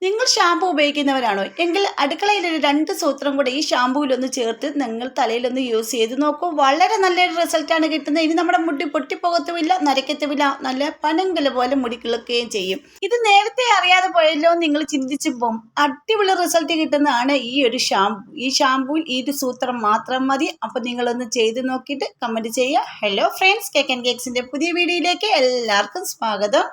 നിങ്ങൾ ഷാമ്പു ഉപയോഗിക്കുന്നവരാണോ എങ്കിൽ അടുക്കളയിൽ ഒരു 2 സൂത്രം കൂടെ ഈ ഷാമ്പൂവിലൊന്ന് ചേർത്ത് നിങ്ങൾ തലയിലൊന്ന് യൂസ് ചെയ്ത് നോക്കൂ. വളരെ നല്ലൊരു റിസൾട്ടാണ് കിട്ടുന്നത്. ഇനി നമ്മുടെ മുടി പൊട്ടിപ്പോകത്തുമില്ല, നരയ്ക്കത്തുമില്ല, നല്ല പനങ്കല് പോലെ മുടി കിളുക്കുകയും ചെയ്യും. ഇത് നേരത്തെ അറിയാതെ പോയല്ലോ നിങ്ങൾ ചിന്തിച്ചു പോകും. അടിപൊളി റിസൾട്ട് കിട്ടുന്നതാണ് ഈ ഒരു ഷാമ്പു. ഈ ഷാമ്പൂവിൽ ഈ ഒരു സൂത്രം മാത്രം മതി. അപ്പോൾ നിങ്ങളൊന്ന് ചെയ്ത് നോക്കിയിട്ട് കമൻറ്റ് ചെയ്യുക. ഹലോ ഫ്രണ്ട്സ്, കേക്ക് ആൻഡ് കേക്സിൻ്റെ പുതിയ വീഡിയോയിലേക്ക് എല്ലാവർക്കും സ്വാഗതം.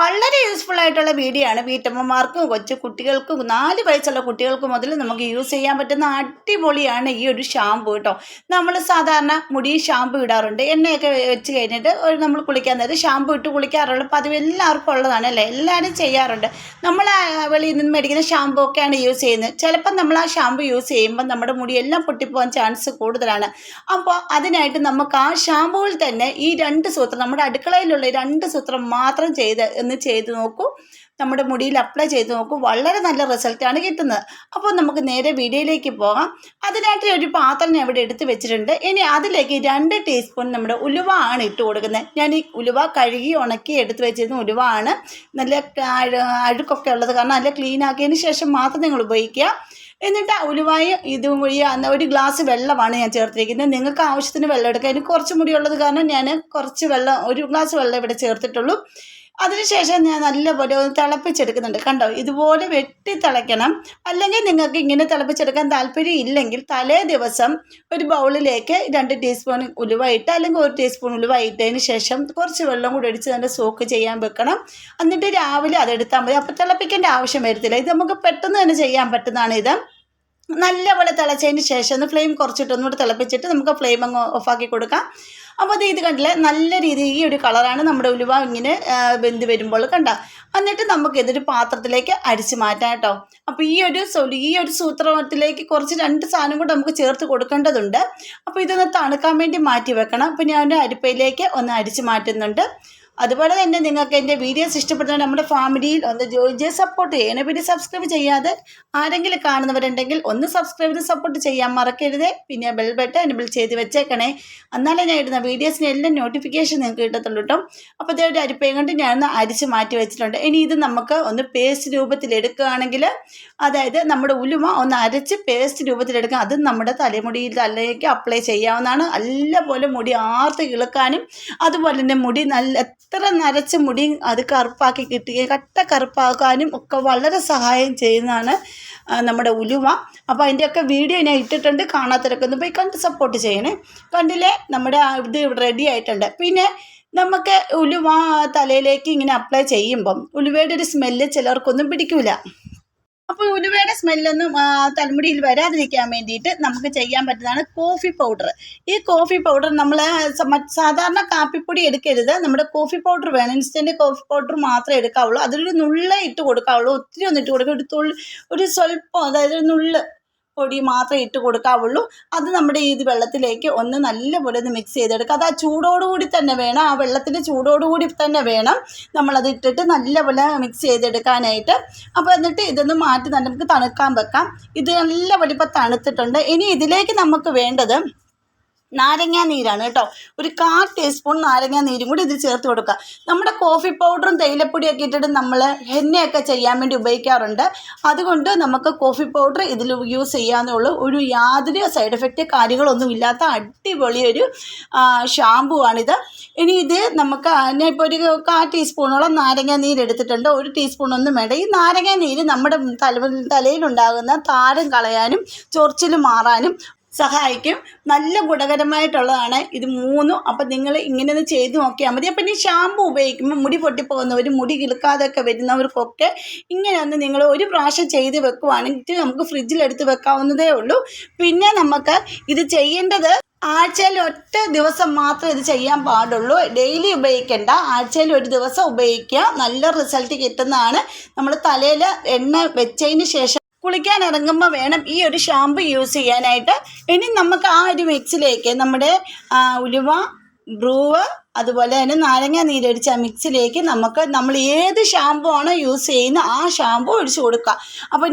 വളരെ യൂസ്ഫുൾ ആയിട്ടുള്ള വീഡിയോ ആണ്. വീട്ടമ്മമാർക്കും കൊച്ചു കുട്ടികൾക്കും 4 വയസ്സുള്ള കുട്ടികൾക്ക് മുതൽ നമുക്ക് യൂസ് ചെയ്യാൻ പറ്റുന്ന അടിപൊളിയാണ് ഈ ഒരു ഷാമ്പു കേട്ടോ. നമ്മൾ സാധാരണ മുടി ഷാമ്പു ഇടാറുണ്ട്. എണ്ണയൊക്കെ വെച്ച് കഴിഞ്ഞിട്ട് നമ്മൾ കുളിക്കാൻ നേരം ഷാമ്പു ഇട്ട് കുളിക്കാറുള്ള പതിവ് എല്ലാവർക്കും ഉള്ളതാണ് അല്ലേ, എല്ലാവരും ചെയ്യാറുണ്ട്. നമ്മൾ വെളിയിൽ നിന്ന് മേടിക്കുന്ന ഷാമ്പു ഒക്കെയാണ് യൂസ് ചെയ്യുന്നത്. ചിലപ്പോൾ നമ്മൾ ആ ഷാമ്പു യൂസ് ചെയ്യുമ്പോൾ നമ്മുടെ മുടി എല്ലാം പൊട്ടിപ്പോകാൻ ചാൻസ് കൂടുതലാണ്. അപ്പോൾ അതിനായിട്ട് നമുക്ക് ആ ഷാമ്പുവിൽ തന്നെ ഈ 2 സൂത്രം, നമ്മുടെ അടുക്കളയിലുള്ള 2 സൂത്രം മാത്രം ചെയ്ത് നോക്കൂ. നമ്മുടെ മുടിയിൽ അപ്ലൈ ചെയ്ത് നോക്കൂ. വളരെ നല്ല റിസൾട്ടാണ് കിട്ടുന്നത്. അപ്പോൾ നമുക്ക് നേരെ വീഡിയോയിലേക്ക് പോകാം. അതിനായിട്ട് ഒരു പാത്രം ഞാൻ ഇവിടെ എടുത്ത് വെച്ചിട്ടുണ്ട്. ഇനി അതിലേക്ക് 2 ടീസ്പൂൺ നമ്മുടെ ഉലുവ ആണ് ഇട്ട് കൊടുക്കുന്നത്. ഞാൻ ഈ ഉലുവ കഴുകി ഉണക്കി എടുത്ത് വെച്ചിരുന്ന ഉലുവ ആണ്. നല്ല അഴുക്കൊക്കെ ഉള്ളത് കാരണം നല്ല ക്ലീൻ ആക്കിയതിന് ശേഷം മാത്രം നിങ്ങൾ ഉപയോഗിക്കുക. എന്നിട്ട് ഉലുവായും ഇതും കൂടി ഒരു ഗ്ലാസ് വെള്ളമാണ് ഞാൻ ചേർത്തിരിക്കുന്നത്. നിങ്ങൾക്ക് ആവശ്യത്തിന് വെള്ളം എടുക്കുക. എനിക്ക് കുറച്ച് മുടിയുള്ളത് കാരണം ഞാൻ കുറച്ച് വെള്ളം, 1 ഗ്ലാസ് വെള്ളം ഇവിടെ ചേർത്തിട്ടുള്ളൂ. അതിനുശേഷം ഞാൻ നല്ലപോലെ ഒന്ന് തിളപ്പിച്ചെടുക്കുന്നുണ്ട്. കണ്ടോ, ഇതുപോലെ വെട്ടി തിളയ്ക്കണം. അല്ലെങ്കിൽ നിങ്ങൾക്ക് ഇങ്ങനെ തിളപ്പിച്ചെടുക്കാൻ താല്പര്യം ഇല്ലെങ്കിൽ തലേ ദിവസം ഒരു ബൗളിലേക്ക് 2 ടീസ്പൂൺ ഉലുവ ഇട്ട് അല്ലെങ്കിൽ 1 ടീസ്പൂൺ ഉലുവ ഇട്ടതിന് ശേഷം കുറച്ച് വെള്ളം കൂടി ഒഴിച്ച് നല്ല സോക്ക് ചെയ്യാൻ വെക്കണം. എന്നിട്ട് രാവിലെ അതെടുത്താൽ മതി. അപ്പോൾ തിളപ്പിക്കേണ്ട ആവശ്യം വരത്തില്ല. ഇത് നമുക്ക് പെട്ടെന്ന് തന്നെ ചെയ്യാൻ പറ്റുന്നതാണ്. ഇത് നല്ലപോലെ തിളച്ചതിന് ശേഷം ഒന്ന് ഫ്ലെയിം കുറച്ചിട്ട് ഒന്നുകൂടി തിളപ്പിച്ചിട്ട് നമുക്ക് ഫ്ലെയിം അങ്ങ് ഓഫാക്കി കൊടുക്കാം. അപ്പോൾ ഇത് കണ്ടില്ലേ, നല്ല രീതിയിൽ ഈ ഒരു കളറാണ് നമ്മുടെ ഉലുവ ഇങ്ങനെ വെന്ത് വരുമ്പോൾ കണ്ട. എന്നിട്ട് നമുക്ക് ഇതൊരു പാത്രത്തിലേക്ക് അരിച്ച് മാറ്റാം കേട്ടോ. അപ്പോൾ ഈ ഒരു സൂത്രത്തിലേക്ക് കുറച്ച് 2 സാധനം കൂടെ നമുക്ക് ചേർത്ത് കൊടുക്കേണ്ടതുണ്ട്. അപ്പോൾ ഇതൊന്ന് തണുക്കാൻ വേണ്ടി മാറ്റി വെക്കണം. അപ്പോൾ ഞാൻ അരിപ്പയിലേക്ക് ഒന്ന് അരിച്ച് മാറ്റുന്നുണ്ട്. അതുപോലെ തന്നെ നിങ്ങൾക്ക് എൻ്റെ വീഡിയോസ് ഇഷ്ടപ്പെടുന്ന നമ്മുടെ ഫാമിലിയിൽ ഒന്ന് ജോയിൻ സപ്പോർട്ട് ചെയ്യണേ. പിന്നെ സബ്സ്ക്രൈബ് ചെയ്യാതെ ആരെങ്കിലും കാണുന്നവരുണ്ടെങ്കിൽ ഒന്ന് സബ്സ്ക്രൈബ് ചെയ്ത് സപ്പോർട്ട് ചെയ്യാൻ മറക്കരുത്. പിന്നെ ബെൽ ബട്ടൺ എനേബിൾ ചെയ്ത് വെച്ചേക്കണേ. എന്നാലേ ഞാൻ ഇടുന്ന വീഡിയോസിന് എല്ലാം നോട്ടിഫിക്കേഷൻ നിങ്ങൾക്ക് കിട്ടത്തുള്ളൂ കേട്ടോ. അപ്പോൾ ഇതേ ഒരു അരിപ്പയും കൊണ്ട് ഞാനൊന്ന് അരിച്ച് മാറ്റി വെച്ചിട്ടുണ്ട്. ഇനി ഇത് നമുക്ക് ഒന്ന് പേസ്റ്റ് രൂപത്തിൽ എടുക്കുകയാണെങ്കിൽ, അതായത് നമ്മുടെ ഉലുവ ഒന്ന് അരച്ച് പേസ്റ്റ് രൂപത്തിലെടുക്കുക. അത് നമ്മുടെ തലയിലേക്ക് അപ്ലൈ ചെയ്യാവുന്നതാണ്. നല്ലപോലെ മുടി ആർത്ത് കിളുക്കാനും അതുപോലെ തന്നെ മുടി എത്ര നരച്ച മുടി അത് കറുപ്പാക്കി കിട്ടുകയും കട്ട കറുപ്പാക്കാനും ഒക്കെ വളരെ സഹായം ചെയ്യുന്നതാണ് നമ്മുടെ ഉലുവ. അപ്പോൾ അതിൻ്റെയൊക്കെ വീഡിയോ ഞാൻ ഇട്ടിട്ടുണ്ട്. കാണാത്തവരൊക്കെ ഒന്ന് പോയി കണ്ട് സപ്പോർട്ട് ചെയ്യണേ. കണ്ടില്ലേ, നമ്മുടെ ഇത് റെഡി ആയിട്ടുണ്ട്. പിന്നെ നമുക്ക് ഉലുവ തലയിലേക്ക് ഇങ്ങനെ അപ്ലൈ ചെയ്യുമ്പം ഉലുവയുടെ ഒരു സ്മെല്ല് ചിലർക്കൊന്നും പിടിക്കില്ല. അപ്പോൾ ഉലുവയുടെ സ്മെല്ലൊന്നും തലമുടിയിൽ വരാതിരിക്കാൻ വേണ്ടിയിട്ട് നമുക്ക് ചെയ്യാൻ പറ്റുന്നതാണ് കോഫി പൗഡർ. ഈ കോഫി പൗഡർ നമ്മൾ സാധാരണ കാപ്പിപ്പൊടി എടുക്കരുത്. നമ്മുടെ കോഫി പൗഡർ വേണം. ഇൻസ്റ്റൻറ്റ് കോഫി പൗഡർ മാത്രമേ എടുക്കാവുള്ളൂ. അതിലൊരു നുള്ളേ ഇട്ട് കൊടുക്കാവുള്ളൂ. ഒത്തിരി ഒന്നും ഇട്ട് കൊടുക്കുക. ഒരു സ്വല്പം, അതായത് ഒരു നുള്ള് പൊടി മാത്രമേ ഇട്ട് കൊടുക്കാവുള്ളൂ. അത് നമ്മുടെ ഈ വെള്ളത്തിലേക്ക് ഒന്ന് നല്ലപോലെ ഒന്ന് മിക്സ് ചെയ്തെടുക്കുക. അത് ആ ചൂടോടുകൂടി തന്നെ വേണം, ആ വെള്ളത്തിൻ്റെ ചൂടോടുകൂടി തന്നെ വേണം നമ്മളത് ഇട്ടിട്ട് നല്ലപോലെ മിക്സ് ചെയ്തെടുക്കാനായിട്ട്. അപ്പോൾ എന്നിട്ട് ഇതൊന്ന് മാറ്റി നമുക്ക് തണുക്കാൻ വെക്കാം. ഇത് നല്ലപോലെ ഇപ്പോൾ തണുത്തിട്ടുണ്ട്. ഇനി ഇതിലേക്ക് നമുക്ക് വേണ്ടത് നാരങ്ങാ നീരാണ് കേട്ടോ. ഒരു 1/4 ടീസ്പൂൺ നാരങ്ങാ നീരും കൂടി ഇതിൽ ചേർത്ത് കൊടുക്കുക. നമ്മുടെ കോഫി പൗഡറും തേയിലപ്പൊടിയൊക്കെ ഇട്ടിട്ട് നമ്മൾ എണ്ണയൊക്കെ ചെയ്യാൻ വേണ്ടി ഉപയോഗിക്കാറുണ്ട്. അതുകൊണ്ട് നമുക്ക് കോഫി പൗഡർ ഇതിൽ യൂസ് ചെയ്യാവുന്നേ ഉള്ളൂ. യാതൊരു സൈഡ് എഫക്റ്റ് കാര്യങ്ങളൊന്നും ഇല്ലാത്ത അടിപൊളി ഒരു ഷാമ്പു ആണിത്. ഇനി ഇത് നമുക്ക് ഞാൻ ഇപ്പോൾ ഒരു 1/4 ടീസ്പൂണോളം നാരങ്ങാ നീര് എടുത്തിട്ടുണ്ട്. 1 ടീസ്പൂണൊന്നും വേണ്ട. ഈ നാരങ്ങാ നീര് നമ്മുടെ തലയിലുണ്ടാകുന്ന താരം കളയാനും ചൊറിച്ചിൽ മാറാനും സഹായിക്കും. നല്ല ഗുണകരമായിട്ടുള്ളതാണ് ഇത് 3. അപ്പം നിങ്ങൾ ഇങ്ങനെ ഒന്ന് ചെയ്ത് നോക്കിയാൽ മതി. അപ്പം ഈ ഷാമ്പു ഉപയോഗിക്കുമ്പോൾ മുടി പൊട്ടിപ്പോകുന്നവർ, മുടി കിളുക്കാതൊക്കെ വരുന്നവർക്കൊക്കെ ഇങ്ങനെ ഒന്ന് നിങ്ങൾ ഒരു പ്രാവശ്യം ചെയ്ത് വെക്കുവാണെങ്കിൽ നമുക്ക് ഫ്രിഡ്ജിലെടുത്ത് വെക്കാവുന്നതേ ഉള്ളൂ. പിന്നെ നമുക്ക് ഇത് ചെയ്യേണ്ടത് ആഴ്ചയിൽ 1 ദിവസം മാത്രം ഇത് ചെയ്യാൻ പാടുള്ളൂ. ഡെയിലി ഉപയോഗിക്കേണ്ട. ആഴ്ചയിൽ 1 ദിവസം ഉപയോഗിക്കുക. നല്ല റിസൾട്ട് കിട്ടുന്നതാണ്. നമ്മൾ തലയിൽ എണ്ണ വെച്ചതിന് ശേഷം കുളിക്കാൻ ഇറങ്ങുമ്പോൾ വേണം ഈ ഒരു ഷാമ്പു യൂസ് ചെയ്യാനായിട്ട്. ഇനി നമുക്ക് ആ ഒരു മിക്സിലേക്ക് നമ്മുടെ ഉലുവ, ബ്രൂവ്, അതുപോലെ തന്നെ നാരങ്ങ നീരൊഴിച്ച മിക്സിലേക്ക് നമ്മൾ ഏത് ഷാമ്പു ആണോ യൂസ് ചെയ്യുന്നത് ആ ഷാമ്പു ഒഴിച്ച് കൊടുക്കുക. അപ്പോൾ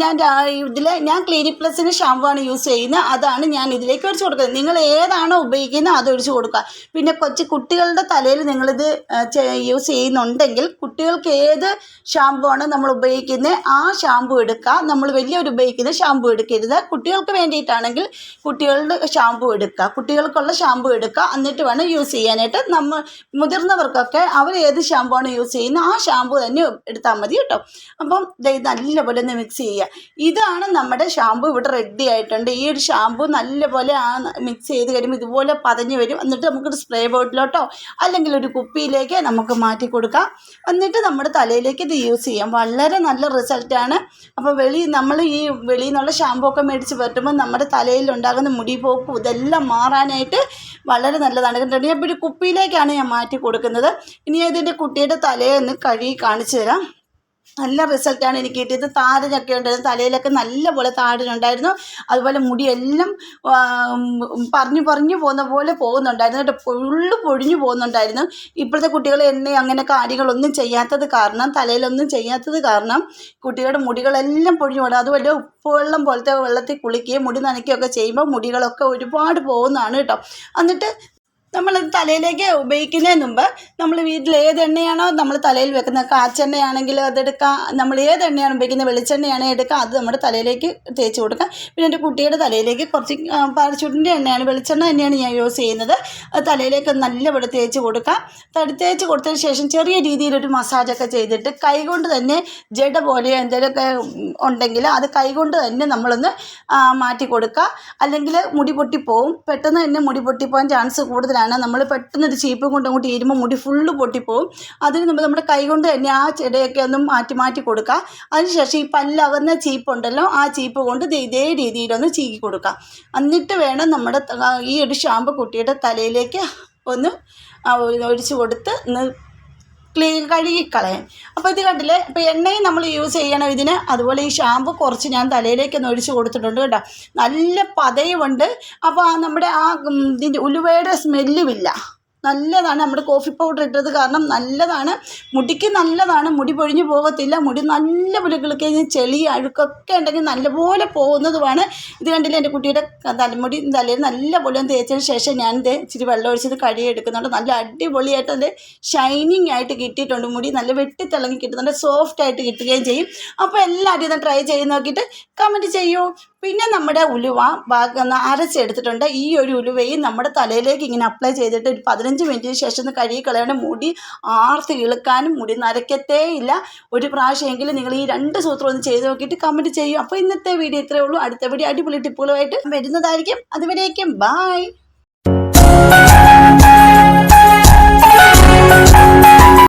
ഞാൻ ക്ലിനിക് പ്ലസിൻ്റെ ഷാമ്പു ആണ് യൂസ് ചെയ്യുന്നത്, അതാണ് ഞാൻ ഇതിലേക്ക് ഒഴിച്ച് കൊടുക്കുന്നത്. നിങ്ങൾ ഏതാണോ ഉപയോഗിക്കുന്നത് അത് ഒഴിച്ച് കൊടുക്കുക. പിന്നെ കുട്ടികളുടെ തലയിൽ നിങ്ങളിത് യൂസ് ചെയ്യുന്നുണ്ടെങ്കിൽ കുട്ടികൾക്ക് ഏത് ഷാമ്പു ആണോ നമ്മൾ ഉപയോഗിക്കുന്നത് ആ ഷാമ്പു എടുക്കുക. നമ്മൾ വലിയവർ ഉപയോഗിക്കുന്ന ഷാമ്പു എടുക്കരുത്. കുട്ടികൾക്ക് വേണ്ടിയിട്ടാണെങ്കിൽ കുട്ടികളുടെ ഷാമ്പു എടുക്കുക, കുട്ടികൾക്കുള്ള ഷാമ്പു എടുക്കുക, എന്നിട്ട് വേണം യൂസ് ചെയ്യാനായിട്ട്. മുതിർന്നവർക്കൊക്കെ അവർ ഏത് ഷാമ്പു ആണ് യൂസ് ചെയ്യുന്നത് ആ ഷാമ്പു തന്നെ എടുത്താൽ മതി കേട്ടോ. അപ്പം നല്ലപോലെ ഒന്ന് മിക്സ് ചെയ്യുക. ഇതാണ് നമ്മുടെ ഷാമ്പു ഇവിടെ റെഡി ആയിട്ടുണ്ട്. ഈ ഒരു ഷാമ്പു നല്ലപോലെ മിക്സ് ചെയ്ത് കഴിയുമ്പോൾ ഇതുപോലെ പതഞ്ഞ് വരും. എന്നിട്ട് നമുക്കൊരു സ്പ്രേ ബോട്ടിലോട്ടോ അല്ലെങ്കിൽ ഒരു കുപ്പിയിലേക്ക് നമുക്ക് മാറ്റി കൊടുക്കാം. എന്നിട്ട് നമ്മുടെ തലയിലേക്ക് ഇത് യൂസ് ചെയ്യാം. വളരെ നല്ല റിസൾട്ടാണ്. അപ്പോൾ നമ്മൾ ഈ വെളിയിൽ നിന്നുള്ള ഷാമ്പു ഒക്കെ മേടിച്ച് പറ്റുമ്പോൾ നമ്മുടെ തലയിൽ ഉണ്ടാകുന്ന മുടി പോക്കും ഇതെല്ലാം മാറാനായിട്ട് വളരെ നല്ലതാണ്. കണ്ടിട്ട് ഞാൻ ഒരു കുപ്പിയിലേക്കാണ് ഞാൻ മാറ്റി കൊടുക്കുന്നത്. ഇനി ഇതിൻ്റെ കുട്ടിയുടെ തലയെ ഒന്ന് കഴുകി കാണിച്ചു തരാം. നല്ല റിസൾട്ടാണ് എനിക്ക് കിട്ടിയത്. താരനൊക്കെ ഉണ്ടായിരുന്നു, തലയിലൊക്കെ നല്ലപോലെ താരനുണ്ടായിരുന്നു. അതുപോലെ മുടിയെല്ലാം പറഞ്ഞു പോകുന്ന പോലെ പോകുന്നുണ്ടായിരുന്നു കേട്ടോ, ഫുള്ള് പൊഴിഞ്ഞു പോകുന്നുണ്ടായിരുന്നു. ഇപ്പോഴത്തെ കുട്ടികൾ അങ്ങനെ കാര്യങ്ങളൊന്നും ചെയ്യാത്തത് കാരണം, തലയിലൊന്നും ചെയ്യാത്തത് കാരണം കുട്ടികളുടെ മുടികളെല്ലാം പൊഴിഞ്ഞു പോകും. അതുപോലെ ഉപ്പുവെള്ളം പോലത്തെ വെള്ളത്തിൽ കുളിക്കുകയും മുടി നനയ്ക്കുകയൊക്കെ ചെയ്യുമ്പോൾ മുടികളൊക്കെ ഒരുപാട് പോകുന്നതാണ് കേട്ടോ. എന്നിട്ട് നമ്മൾ തലയിലേക്ക് ഉപയോഗിക്കുന്നതിന് മുമ്പ് നമ്മൾ വീട്ടിൽ ഏത് എണ്ണയാണോ നമ്മൾ തലയിൽ വെക്കുന്നത്, കാച്ചെണ്ണയാണെങ്കിൽ അതെടുക്കുക. നമ്മൾ ഏത് എണ്ണയാണ് ഉപയോഗിക്കുന്നത്, വെളിച്ചെണ്ണയാണെങ്കിൽ എടുക്കുക, അത് നമ്മുടെ തലയിലേക്ക് തേച്ച് കൊടുക്കുക. പിന്നെ എൻ്റെ കുട്ടിയുടെ തലയിലേക്ക് കുറച്ച് പാരച്യൂട്ടിൻ്റെ എണ്ണയാണ്, വെളിച്ചെണ്ണ തന്നെയാണ് ഞാൻ യൂസ് ചെയ്യുന്നത്. അത് തലയിലേക്ക് നല്ലപോലെ തേച്ച് കൊടുക്കുക. തേച്ച് കൊടുത്തതിന് ശേഷം ചെറിയ രീതിയിലൊരു മസാജൊക്കെ ചെയ്തിട്ട് കൈകൊണ്ട് തന്നെ ജട പോലെ എന്തെങ്കിലുമൊക്കെ ഉണ്ടെങ്കിൽ അത് കൈകൊണ്ട് തന്നെ നമ്മളൊന്ന് മാറ്റി കൊടുക്കുക. അല്ലെങ്കിൽ മുടി പൊട്ടിപ്പോവും, പെട്ടെന്ന് തന്നെ മുടി പൊട്ടിപ്പോകാൻ ചാൻസ് കൂടുതലാണ്. നമ്മൾ പെട്ടെന്നൊരു ചീപ്പ് കൊണ്ട് അങ്ങോട്ട് ഇരുമ്പോൾ മുടി ഫുള്ള് പൊട്ടിപ്പോവും. അതിന് മുമ്പ് നമ്മുടെ കൈ കൊണ്ട് തന്നെ ആ ചെടയൊക്കെ ഒന്ന് മാറ്റി കൊടുക്കുക. അതിനുശേഷം ഈ പല്ലകന്ന ചീപ്പുണ്ടല്ലോ ആ ചീപ്പ് കൊണ്ട് ഇതേ രീതിയിലൊന്ന് ചീകി കൊടുക്കുക. എന്നിട്ട് വേണം നമ്മുടെ ഈ ഒരു ഷാമ്പു കുട്ടിയുടെ തലയിലേക്ക് ഒന്ന് ഒഴിച്ച് കൊടുത്ത് ഒന്ന് കഴുകിക്കളയാൻ. അപ്പോൾ ഇത് കണ്ടില്ലേ, ഇപ്പോൾ എണ്ണയും നമ്മൾ യൂസ് ചെയ്യണം ഇതിന്. അതുപോലെ ഈ ഷാമ്പു കുറച്ച് ഞാൻ തലയിലേക്ക് ഒന്ന് ഒഴിച്ച് കൊടുത്തിട്ടുണ്ട് കേട്ടോ. നല്ല പതയുമുണ്ട്. അപ്പോൾ നമ്മുടെ ഇതിൻ്റെ ഉലുവയുടെ സ്മെല്ലുമില്ല. നല്ലതാണ്. നമ്മുടെ കോഫി പൗഡർ ഇട്ടത് കാരണം നല്ലതാണ്, മുടിക്ക് നല്ലതാണ്. മുടി പൊഴിഞ്ഞു പോകത്തില്ല. മുടി നല്ലപോലെ കിളിക്കഴിഞ്ഞ് ചെളി അഴുക്കൊക്കെ ഉണ്ടെങ്കിൽ നല്ലപോലെ പോകുന്നതുമാണ്. ഇത് കണ്ടില്ല, എൻ്റെ കുട്ടിയുടെ തലയിൽ നല്ലപോലെ തേച്ചതിന് ശേഷം ഞാൻ ഇച്ചിരി വെള്ളം ഒഴിച്ചത് കഴുകിയെടുക്കുന്നുണ്ട്. നല്ല അടിപൊളിയായിട്ട് അത് ഷൈനിങ് ആയിട്ട് കിട്ടിയിട്ടുണ്ട്. മുടി നല്ല വെട്ടിത്തിളങ്ങി കിട്ടുന്നുണ്ട്, സോഫ്റ്റ് ആയിട്ട് കിട്ടുകയും ചെയ്യും. അപ്പോൾ എല്ലാവരും ഇത് ട്രൈ ചെയ്ത് നോക്കിയിട്ട് കമൻറ്റ് ചെയ്യൂ. പിന്നെ നമ്മുടെ ഉലുവ അരച്ചെടുത്തിട്ടുണ്ട്. ഈ ഒരു ഉലുവയും നമ്മുടെ തലയിലേക്ക് ഇങ്ങനെ അപ്ലൈ ചെയ്തിട്ട് ഒരു 15 മിനിറ്റിന് ശേഷം ഒന്ന് കഴുകി കളയാണ്ട് മുടി ആർത്ത് ഇളുക്കാനും മുടി നരയ്ക്കത്തേ ഇല്ല. ഒരു പ്രാവശ്യമെങ്കിലും നിങ്ങൾ ഈ 2 സൂത്രം ഒന്ന് ചെയ്ത് നോക്കിയിട്ട് കമൻറ്റ് ചെയ്യും. അപ്പോൾ ഇന്നത്തെ വീഡിയോ ഇത്രയേ ഉള്ളൂ. അടുത്ത വീഡിയോ അടിപൊളി ടിപ്പുകളുമായിട്ട് വരുന്നതായിരിക്കും. അതുവരേക്കും ബായ്.